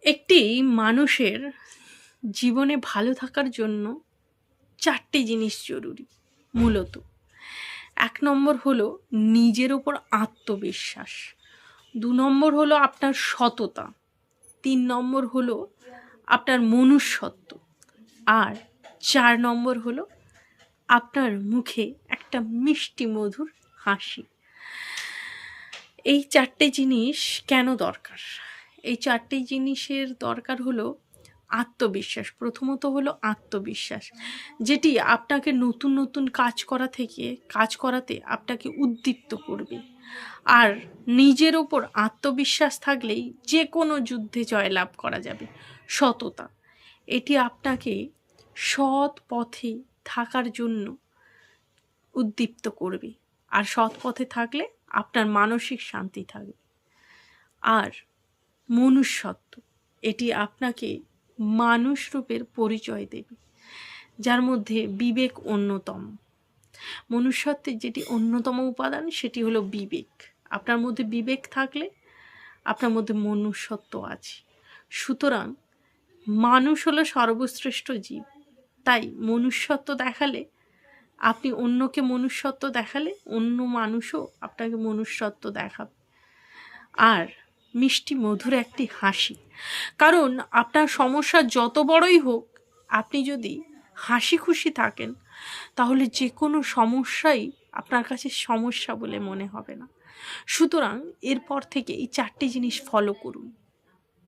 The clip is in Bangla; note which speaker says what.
Speaker 1: একটি মানুষের জীবনে ভালো থাকার জন্য ৪টি জিনিস জরুরি মূলত। ১ নম্বর হলো নিজের ওপর আত্মবিশ্বাস, ২ নম্বর হলো আপনার সততা, ৩ নম্বর হলো আপনার মনুষ্যত্ব, আর ৪ নম্বর হলো আপনার মুখে একটা মিষ্টি মধুর হাসি। এই ৪টে জিনিস কেন দরকার? এই ৪টে জিনিসের দরকার হলো আত্মবিশ্বাস। প্রথমত হলো আত্মবিশ্বাস, যেটি আপনাকে নতুন নতুন কাজ করাতে আপনাকে উদ্দীপ্ত করবে। আর নিজের ওপর আত্মবিশ্বাস থাকলেই যে কোনো যুদ্ধে জয়লাভ করা যাবে। সততা, এটি আপনাকে সৎ পথে থাকার জন্য উদ্দীপ্ত করবে, আর সৎ পথে থাকলে আপনার মানসিক শান্তি থাকবে। আর মনুষ্যত্ব, এটি আপনাকে মানুষ রূপের পরিচয় দেবে, যার মধ্যে বিবেক অন্যতম। মনুষ্যত্বের যেটি অন্যতম উপাদান সেটি হলো বিবেক। আপনার মধ্যে বিবেক থাকলে আপনার মধ্যে মনুষ্যত্ব আছে। সুতরাং মানুষ হলো সর্বশ্রেষ্ঠ জীব, তাই মনুষ্যত্ব দেখালে আপনি অন্যকে মনুষ্যত্ব দেখালে অন্য মানুষও আপনাকে মনুষ্যত্ব দেখাবে। আর মিষ্টি মধুর একটি হাসি, কারণ আপনার সমস্যা যত বড়ই হোক, আপনি যদি হাসি খুশি থাকেন তাহলে যে কোনো সমস্যাই আপনার কাছে সমস্যা বলে মনে হবে না। সুতরাং এরপর থেকে এই ৪টি জিনিস ফলো করুন।